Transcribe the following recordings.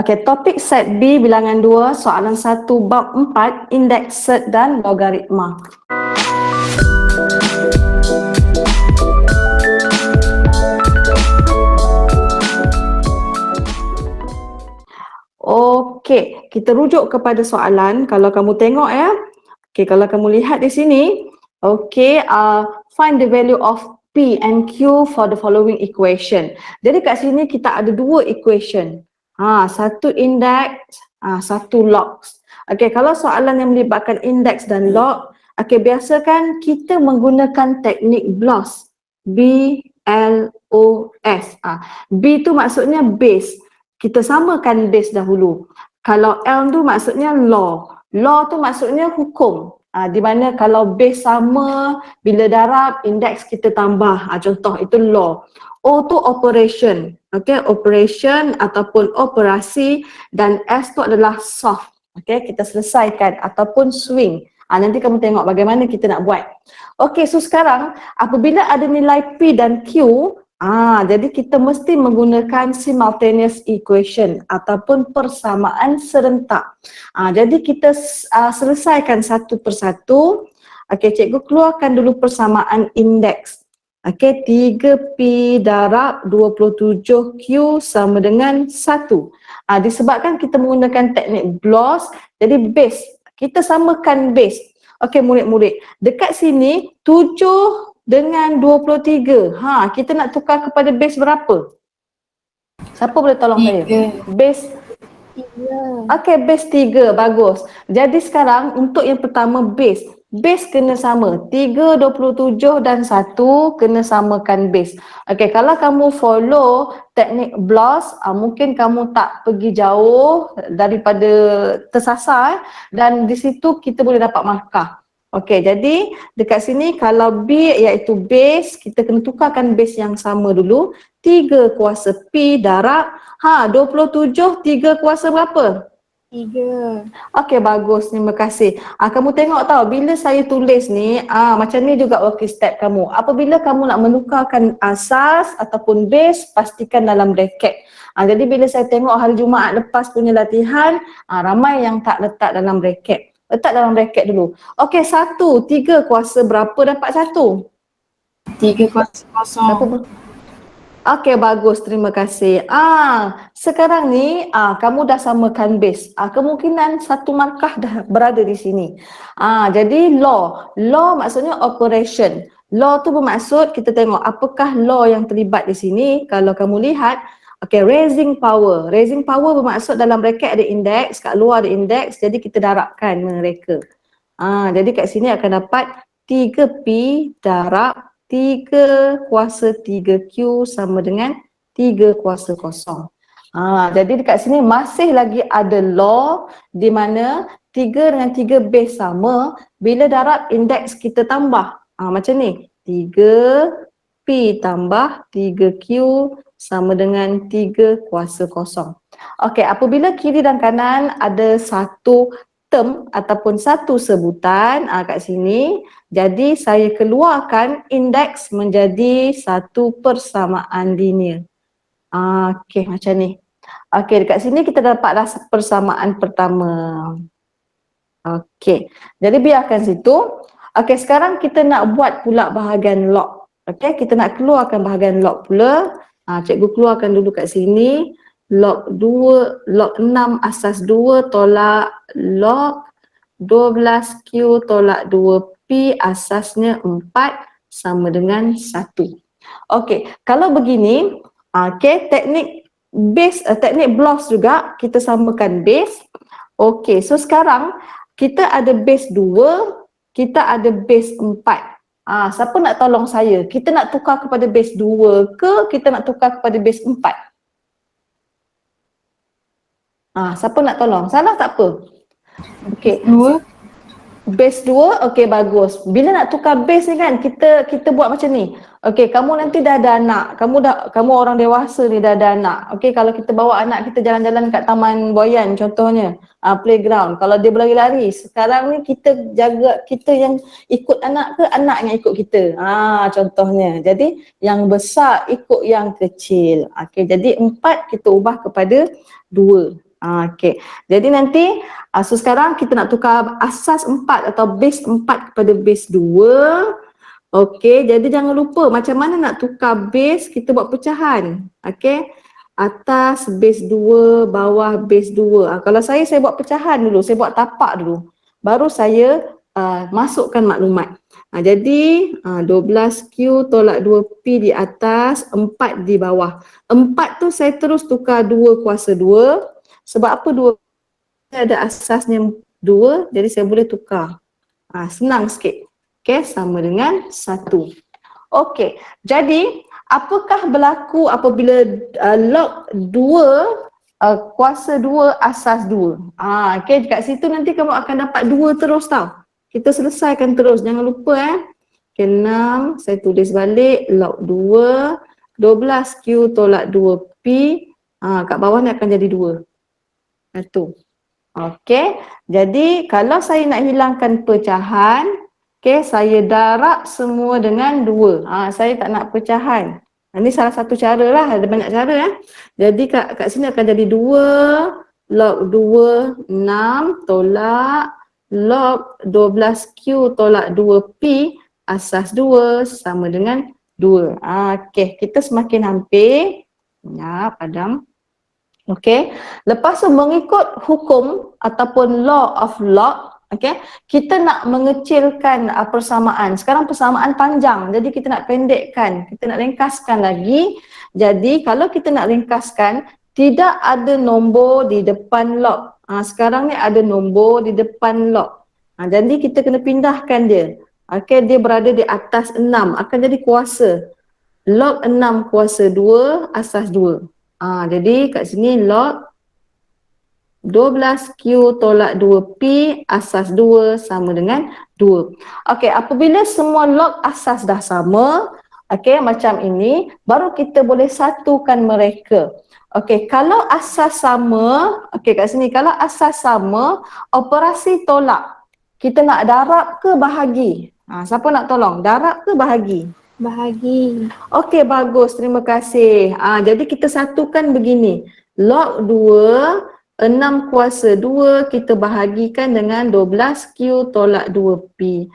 Okey, topik set B bilangan 2, soalan 1 bab 4, indeks set dan logaritma. Okey, kita rujuk kepada soalan. Kalau kamu tengok ya. Okey, kalau kamu lihat di sini, okey, find the value of P and Q for the following equation. Jadi kat sini kita ada dua equation. Satu indeks, satu logs. Okey, kalau soalan yang melibatkan indeks dan log, okey, biasa kan kita menggunakan teknik BLOS. B-L-O-S. B tu maksudnya base. Kita samakan base dahulu. Kalau L tu maksudnya law. Law tu maksudnya hukum. Di mana kalau base sama, bila darab, indeks kita tambah. Contoh itu law. O tu operation. Okay, operation ataupun operasi, dan S tu adalah solve. Okay, kita selesaikan ataupun swing. Nanti kamu tengok bagaimana kita nak buat. Okay, so sekarang apabila ada nilai P dan Q, jadi kita mesti menggunakan simultaneous equation ataupun persamaan serentak. Jadi kita selesaikan satu persatu. Okey, cikgu keluarkan dulu persamaan indeks. Okey, 3P darab 27Q sama dengan 1. Disebabkan kita menggunakan teknik BLOS, jadi base. Kita samakan base. Okey, murid-murid. Dekat sini 7 dengan 23. Kita nak tukar kepada base berapa? Siapa boleh tolong 3. saya? Base 3. Okey, base 3. Bagus. Jadi sekarang untuk yang pertama base. Base kena sama. 3, 27 dan 1 kena samakan base. Okey, kalau kamu follow teknik BLOS, mungkin kamu tak pergi jauh daripada tersasar dan di situ kita boleh dapat markah. Okey, jadi dekat sini kalau B iaitu base, kita kena tukarkan base yang sama dulu. 3 kuasa P darab 27, 3 kuasa berapa? 3. Okey, bagus. Terima kasih. Kamu tengok tahu bila saya tulis ni, macam ni juga working step kamu. Apabila kamu nak menukarkan asas ataupun base, pastikan dalam bracket. Jadi bila saya tengok hari Jumaat lepas punya latihan, ramai yang tak letak dalam bracket. Letak dalam bracket dulu. Okey, 1, 3 kuasa berapa dapat 1? 3 kuasa kosong. Okey, bagus. Terima kasih. Sekarang ni kamu dah samakan base. Kemungkinan satu markah dah berada di sini. Jadi law. Law maksudnya operation. Law tu bermaksud kita tengok apakah law yang terlibat di sini. Kalau kamu lihat, okey, raising power. Raising power bermaksud dalam bracket ada indeks, kat luar ada indeks, jadi kita darabkan mereka. Jadi kat sini akan dapat 3P darab 3 kuasa 3Q sama dengan 3 kuasa kosong. Jadi dekat sini masih lagi ada law di mana 3 dengan 3 base sama, bila darab indeks kita tambah. Macam ni, 3P tambah 3Q sama dengan 3 kuasa kosong. Okey, apabila kiri dan kanan ada satu term ataupun satu sebutan kat sini, jadi saya keluarkan indeks menjadi satu persamaan linear. Okey, macam ni. Okey, dekat sini kita dapatlah persamaan pertama. Okey, jadi biarkan situ. Okey, sekarang kita nak buat pula bahagian log. Okey, kita nak keluarkan bahagian log pula. Cikgu keluarkan dulu kat sini. Log 2, log 6 asas 2 tolak log 12Q tolak 2P asasnya 4 sama dengan 1. Okey, kalau begini, teknik base, teknik BLOS juga kita samakan base. Okey, so sekarang kita ada base 2, kita ada base 4. Siapa nak tolong saya? Kita nak tukar kepada base 2 ke kita nak tukar kepada base 4? Siapa nak tolong? Salah tak apa. Okey. 2. Base 2, okey, bagus. Bila nak tukar base ni kan, kita buat macam ni. Okey, kamu nanti dah ada anak. Kamu orang dewasa ni dah ada anak. Okey, kalau kita bawa anak kita jalan-jalan kat Taman Boyan contohnya, playground. Kalau dia berlari-lari, sekarang ni kita jaga, kita yang ikut anak ke anak yang ikut kita. Contohnya. Jadi yang besar ikut yang kecil. Okey, jadi 4 kita ubah kepada 2. Okey. Jadi nanti so sekarang kita nak tukar asas 4 atau base 4 kepada base 2. Okey, jadi jangan lupa macam mana nak tukar base, kita buat pecahan. Okey. Atas base 2, bawah base 2. Kalau saya buat pecahan dulu, saya buat tapak dulu. Baru saya masukkan maklumat. Jadi 12Q tolak 2P di atas, 4 di bawah. 4 tu saya terus tukar 2 kuasa 2. Sebab apa 2? Ada asasnya 2, jadi saya boleh tukar. Senang sikit. Okey, sama dengan 1. Okey, jadi apakah berlaku apabila log 2 kuasa 2 asas 2? Okey, kat situ nanti kamu akan dapat 2 terus tau. Kita selesaikan terus, jangan lupa Okey, 6, saya tulis balik log 2, 12Q tolak 2P, kat bawah ni akan jadi 2. Satu. Okey, jadi kalau saya nak hilangkan pecahan, okey, saya darab semua dengan 2. Saya tak nak pecahan. Ini salah satu cara lah, ada banyak cara Jadi kat sini akan jadi 2 log 2 6 tolak log 12Q tolak 2P asas 2 sama dengan 2. Okey, kita semakin hampir. Ya, padam. Okey, lepas tu mengikut hukum ataupun law of log, okey, kita nak mengecilkan persamaan. Sekarang persamaan panjang, jadi kita nak pendekkan, kita nak ringkaskan lagi. Jadi kalau kita nak ringkaskan, tidak ada nombor di depan log. Sekarang ni ada nombor di depan log. Jadi kita kena pindahkan dia. Okey, dia berada di atas 6, akan jadi kuasa. Log 6 kuasa 2 asas 2. Jadi kat sini log 12Q tolak 2P asas 2 sama dengan 2. Okey, apabila semua log asas dah sama, okey, macam ini, baru kita boleh satukan mereka. Okey, kalau asas sama, okey kat sini, kalau asas sama, operasi tolak, kita nak darab ke bahagi? Siapa nak tolong? Darab ke bahagi? Bahagi. Okey, bagus. Terima kasih. Jadi kita satukan begini. Log 2, 6 kuasa 2 kita bahagikan dengan 12Q tolak 2P.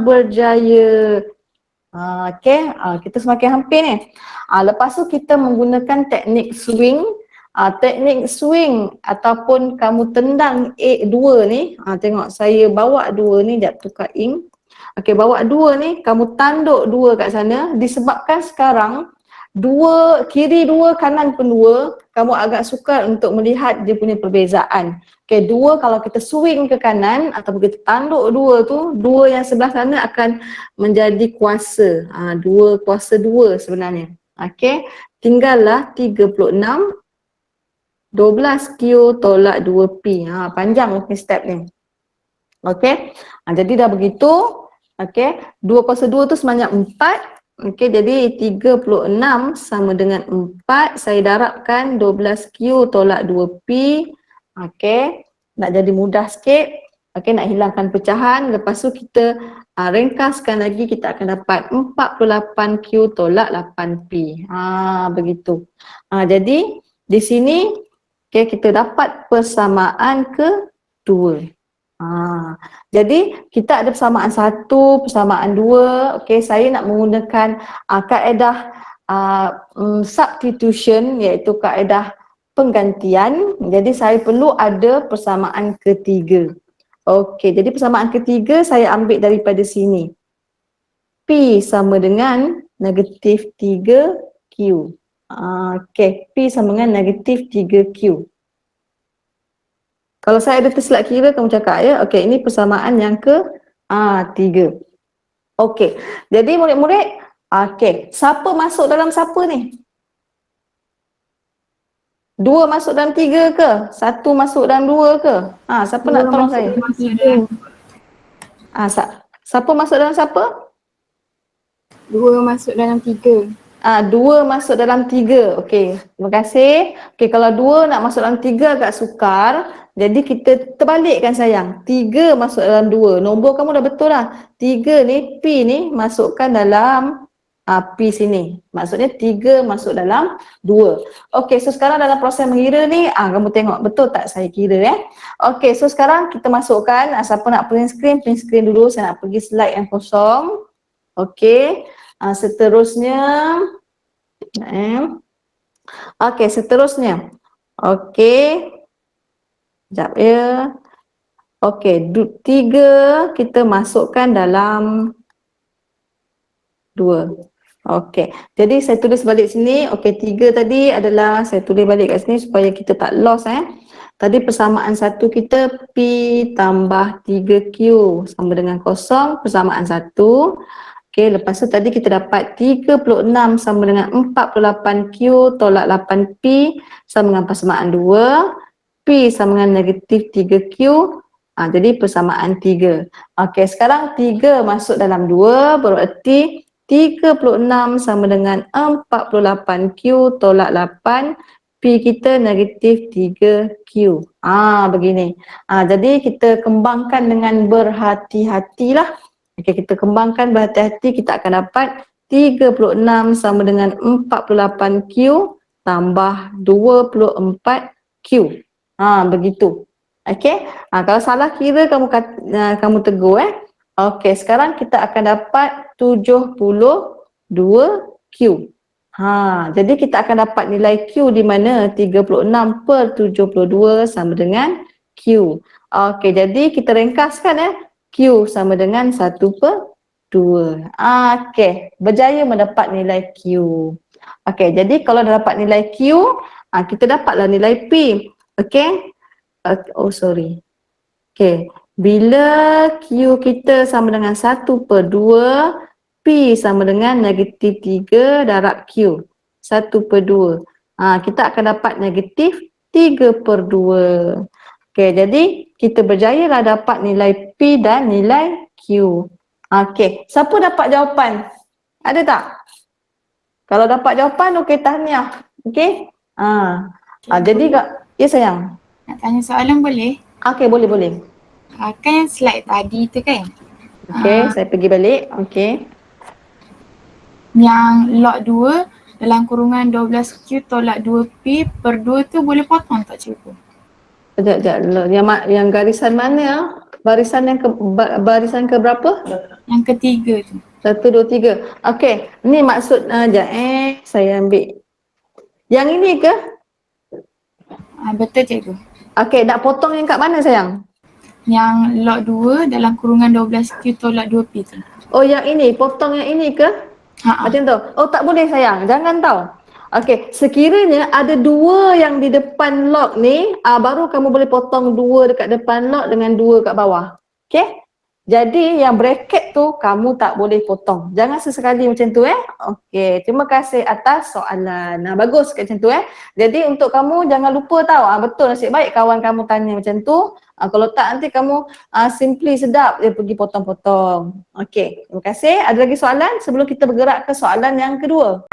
Berjaya. Okey, kita semakin hampir ni. Lepas tu kita menggunakan teknik swing. Teknik swing ataupun kamu tendang 2 ni. Tengok saya bawa 2 ni, jap tukar ink. Okey, bawa 2 ni, kamu tanduk 2 kat sana. Disebabkan sekarang 2, kiri 2, kanan pun 2, kamu agak sukar untuk melihat dia punya perbezaan. Okey, 2 kalau kita swing ke kanan ataupun kita tanduk 2 tu, 2 yang sebelah sana akan menjadi kuasa. 2 kuasa 2 sebenarnya. Okey, tinggallah 36 12Q tolak 2P. Panjang ni step ni. Okey, jadi dah begitu. Okey, 2 kuasa 2 tu sebanyak 4. Okey, jadi 36 sama dengan 4. Saya darabkan 12Q tolak 2P. Okey, nak jadi mudah sikit. Okey, nak hilangkan pecahan. Lepas tu kita ringkaskan lagi, kita akan dapat 48Q tolak 8P. Begitu. Jadi di sini kita dapat persamaan kedua. Jadi kita ada persamaan 1, persamaan 2. Okey, saya nak menggunakan kaedah substitution, iaitu kaedah penggantian. Jadi saya perlu ada persamaan ketiga. Okey, jadi persamaan ketiga saya ambil daripada sini. P sama dengan negatif 3Q. Okey, P sama dengan negatif 3Q. Kalau saya ada tersilap kira, kamu cakap ya. Okey, ini persamaan yang ke-3. Okey, jadi murid-murid, okey, siapa masuk dalam siapa ni? 2 masuk dalam 3 ke? 1 masuk dalam 2 ke? Siapa nak tolong saya? Siapa masuk dalam siapa? 2 masuk dalam 3. 2 masuk dalam 3. Okey, terima kasih. Okey, kalau 2 nak masuk dalam 3 agak sukar. Jadi kita terbalikkan sayang. 3 masuk dalam 2. Nombor kamu dah betul lah. 3 ni, P ni masukkan dalam P sini. Maksudnya 3 masuk dalam 2. Okey, so sekarang dalam proses mengira ni, kamu tengok betul tak saya kira Okey, so sekarang kita masukkan, siapa nak print screen dulu. Saya nak pergi slide yang kosong. Okey, seterusnya. Okey, seterusnya. Okey. Sekejap ya. Okey, 3 kita masukkan dalam 2. Okey, jadi saya tulis balik sini. Okey, 3 tadi adalah saya tulis balik kat sini supaya kita tak lost Tadi persamaan satu kita P tambah 3Q sama dengan kosong, persamaan 1. Okey, lepas tu tadi kita dapat 36 sama dengan 48Q tolak 8P sama dengan persamaan 2. P sama dengan negatif 3Q. Jadi persamaan 3. Okey, sekarang 3 masuk dalam 2 berarti 36 sama dengan 48Q tolak 8. P kita negatif 3Q. Begini. Jadi kita kembangkan dengan berhati-hatilah. Okey, kita kembangkan berhati-hati, kita akan dapat 36 sama dengan 48Q tambah 24Q. Begitu. Okey. Kalau salah kira kamu tegur Okey, sekarang kita akan dapat 72Q. Jadi kita akan dapat nilai Q di mana 36 per 72 sama dengan Q. Okey, jadi kita ringkaskan Q sama dengan 1 per 2. Okey, berjaya mendapat nilai Q. Okey, jadi kalau dah dapat nilai Q, kita dapatlah nilai P. Okey. Sorry. Okey, bila Q kita sama dengan 1 per 2, P sama dengan negatif 3 darab Q. 1 per 2. Kita akan dapat negatif 3 per 2. Okey, jadi kita berjayalah dapat nilai P dan nilai Q. Okey, siapa dapat jawapan? Ada tak? Kalau dapat jawapan, okey, tahniah. Okey? Jadi, ya sayang. Nak tanya soalan boleh? Okey, boleh. Kan yang slide tadi tu kan? Okey, saya pergi balik. Okey. Yang log 2 dalam kurungan 12Q tolak 2P per 2 tu boleh potong tak cikgu? Sekejap. Yang garisan mana? Barisan ke berapa? Yang ketiga tu. 1, 2, 3. Okey, ni maksud saya ambil. Yang ini ke? Betul cikgu. Okey, nak potong yang kat mana sayang? Yang log 2 dalam kurungan 12Q tolak 2P tu. Oh, yang ini, potong yang ini ke? Macam tu. Oh, tak boleh sayang, jangan tahu. Okey, sekiranya ada 2 yang di depan log ni, baru kamu boleh potong 2 dekat depan log dengan 2 kat bawah. Okey? Jadi yang bracket tu kamu tak boleh potong. Jangan sesekali macam tu Okey, terima kasih atas soalan. Bagus kat macam tu Jadi untuk kamu jangan lupa tahu, betul nasib baik kawan kamu tanya macam tu. Kalau tak nanti kamu simply sedap dia pergi potong-potong. Okey, terima kasih. Ada lagi soalan sebelum kita bergerak ke soalan yang kedua?